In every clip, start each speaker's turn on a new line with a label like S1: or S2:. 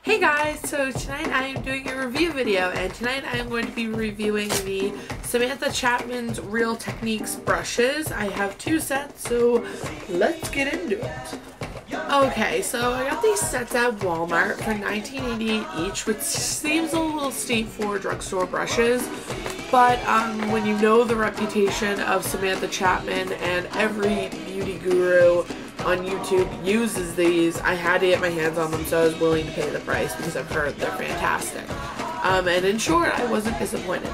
S1: Hey guys, so tonight I am doing a review video, and tonight I am going to be reviewing the Samantha Chapman's Real Techniques brushes. I have two sets, so let's get into it. Okay, so I got these sets at Walmart for $19.88 each, which seems a little steep for drugstore brushes. But when you know the reputation of Samantha Chapman and every beauty guru on YouTube uses these, I had to get my hands on them, so I was willing to pay the price because I've heard they're fantastic. And in short, I wasn't disappointed.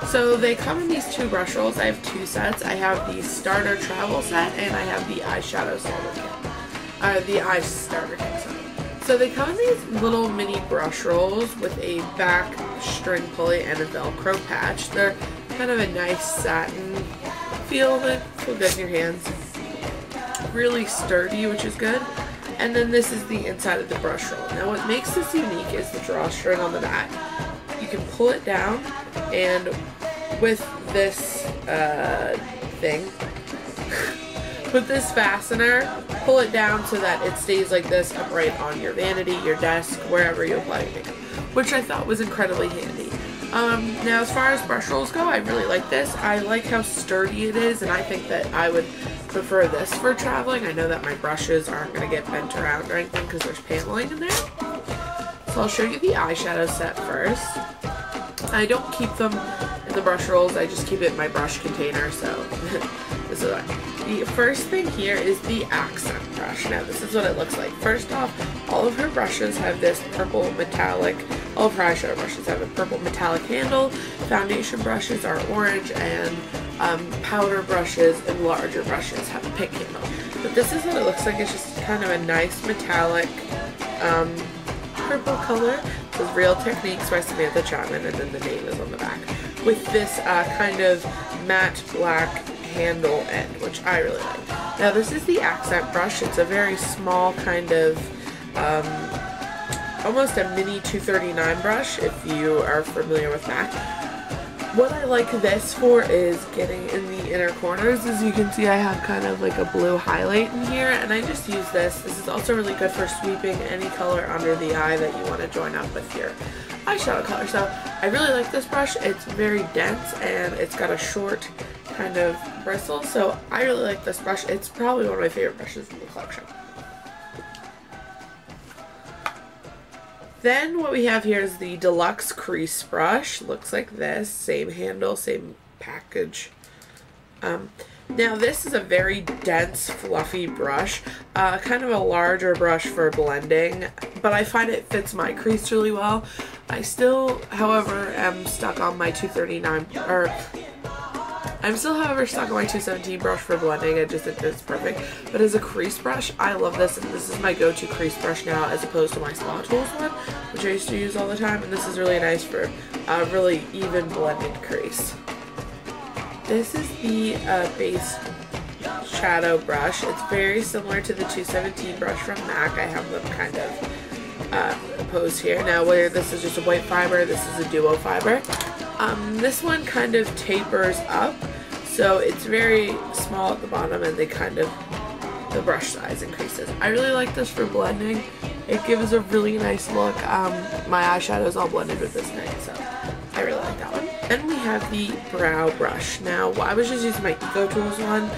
S1: So they come in these two brush rolls. I have two sets. I have the starter travel set and I have the eyeshadow starter kit. The eye starter kit, sorry. So they come in these little mini brush rolls with a back string pulley and a Velcro patch. They're kind of a nice satin feel that feel good in your hands. Really sturdy, which is good. And then this is the inside of the brush roll. Now what makes this unique is the drawstring on the back. You can pull it down, and with this thing, with this fastener, pull it down so that it stays like this upright on your vanity, your desk, wherever you apply your makeup, which I thought was incredibly handy. Now as far as brush rolls go, I really like this. I like how sturdy it is, and I think that I would prefer this for traveling. I know that my brushes aren't going to get bent around or anything because there's paneling in there. So I'll show you the eyeshadow set first. I don't keep them in the brush rolls, I just keep it in my brush container, so this is what. The first thing here is the accent brush. Now this is what it looks like. First off, all of her brushes have this purple metallic, all of her eyeshadow brushes have a purple metallic handle, foundation brushes are orange, and powder brushes and larger brushes have a pink handle. But this is what it looks like. It's just kind of a nice metallic purple color. It says Real Techniques by Samantha Chapman, and then the name is on the back, with this kind of matte black handle end, which I really like. Now this is the accent brush. It's a very small kind of almost a mini 239 brush if you are familiar with that. What I like this for is getting in the inner corners. As you can see, I have kind of like a blue highlight in here, and I just use this. This is also really good for sweeping any color under the eye that you want to join up with your eyeshadow color. So I really like this brush. It's very dense and it's got a short kind of bristle, so I really like this brush. It's probably one of my favorite brushes in the collection. Then what we have here is the Deluxe Crease Brush. Looks like this. Same handle, same package. Now this is a very dense, fluffy brush. Kind of a larger brush for blending, but I find it fits my crease really well. I still, however, am stuck on my 239, or I'm still, however, stuck on my 217 brush for blending. I just think it's perfect. But as a crease brush, I love this, and this is my go-to crease brush now as opposed to my Spa Tools one, which I used to use all the time, and this is really nice for a really even blended crease. This is the base shadow brush. It's very similar to the 217 brush from MAC. I have them kind of posed here. Now where this is just a white fiber, this is a duo fiber. This one kind of tapers up, so it's very small at the bottom, and they kind of, the brush size increases. I really like this for blending. It gives a really nice look. My eyeshadow is all blended with this thing, so I really like that one. Then we have the brow brush. Now I was just using my Eco Tools one,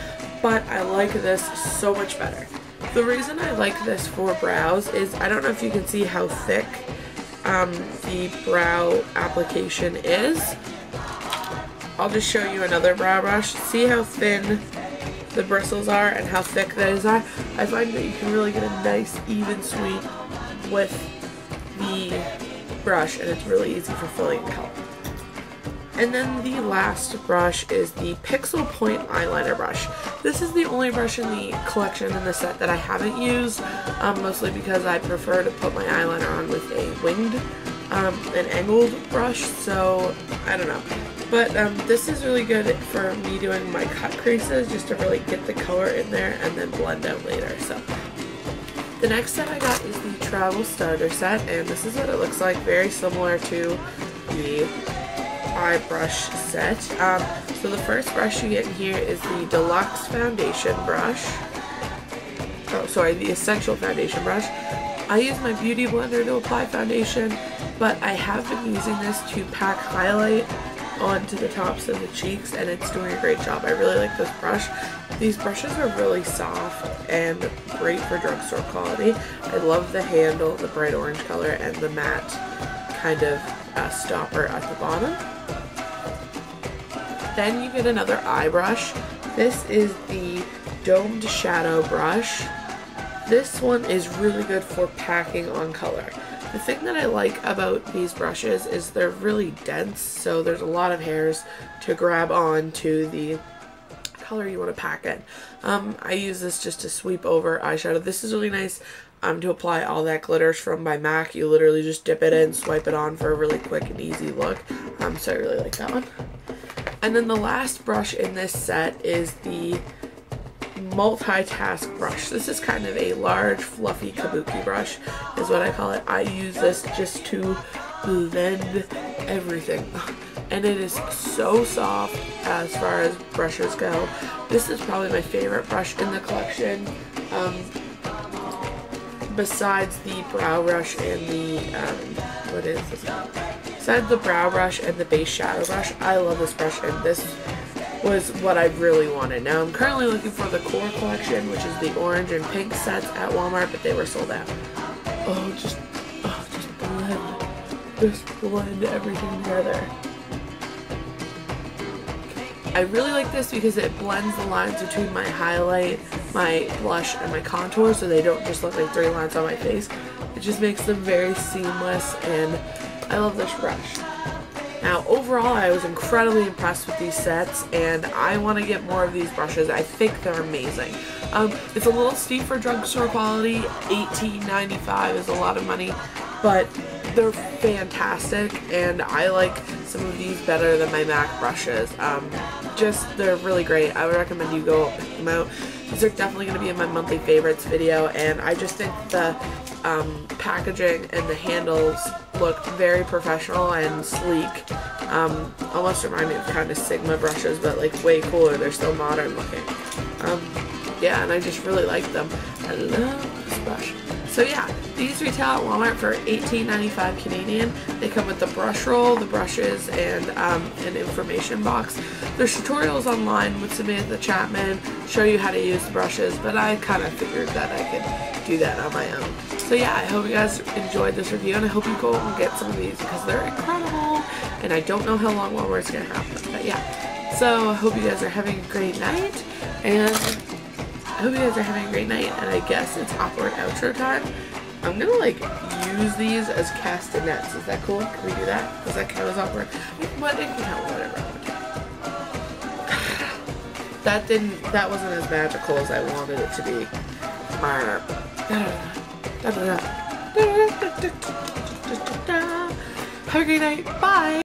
S1: but I like this so much better. The reason I like this for brows is, I don't know if you can see how thick the brow application is. I'll just show you another brow brush. See how thin the bristles are and how thick those are? I find that you can really get a nice even sweep with the brush, and it's really easy for filling color. And then the last brush is the Pixel Point Eyeliner Brush. This is the only brush in the collection in the set that I haven't used, mostly because I prefer to put my eyeliner on with a winged, an angled brush, so I don't know. But this is really good for me doing my cut creases, just to really get the color in there and then blend out later. So the next set I got is the Travel Starter Set, and this is what it looks like, very similar to the eye brush set. So the first brush you get in here is the Deluxe Foundation Brush. Oh, sorry, the Essential Foundation Brush. I use my beauty blender to apply foundation, but I have been using this to pack highlight onto the tops of the cheeks, and it's doing a great job. I really like this brush. These brushes are really soft and great for drugstore quality. I love the handle, the bright orange color, and the matte kind of stopper at the bottom. Then you get another eye brush. This is the domed shadow brush. This one is really good for packing on color. The thing that I like about these brushes is they're really dense, so there's a lot of hairs to grab on to the color you want to pack in. I use this just to sweep over eyeshadow. This is really nice to apply all that glitters from by MAC. You literally just dip it in, swipe it on for a really quick and easy look. So I really like that one. And then the last brush in this set is the multitask brush. This is kind of a large fluffy kabuki brush is what I call it. I use this just to blend everything, and it is so soft as far as brushes go. This is probably my favorite brush in the collection, besides the brow brush and the what is this one? Besides the brow brush and the base shadow brush. I love this brush, and this was what I really wanted. Now I'm currently looking for the core collection, which is the orange and pink sets at Walmart, but they were sold out. Just blend everything together. I really like this because it blends the lines between my highlight, my blush, and my contour, so they don't just look like 3 lines on my face. It just makes them very seamless, and I love this brush. Now overall, I was incredibly impressed with these sets, and I want to get more of these brushes. I think they're amazing. It's a little steep for drugstore quality. $18.95 is a lot of money, but they're fantastic, and I like some of these better than my MAC brushes. They're really great. I would recommend you go pick them out. These are definitely going to be in my monthly favorites video, and I just think the packaging and the handles look very professional and sleek. Almost remind me of kind of Sigma brushes, but like way cooler. They're still modern looking. Yeah, and I just really like them. I love this brush. So yeah, these retail at Walmart for $18.95 Canadian. They come with the brush roll, the brushes, and an information box. There's tutorials online with Samantha Chapman, show you how to use the brushes, but I kind of figured that I could do that on my own. So yeah, I hope you guys enjoyed this review, and I hope you go and get some of these because they're incredible, and I don't know how long Walmart's going to have them, but yeah. So I hope you guys are having a great night, and I guess it's awkward outro time. I'm gonna like use these as castanets. Is that cool? Can we do that? Does that count as awkward? But it can count, whatever. That wasn't as magical as I wanted it to be. Have a great night. Bye.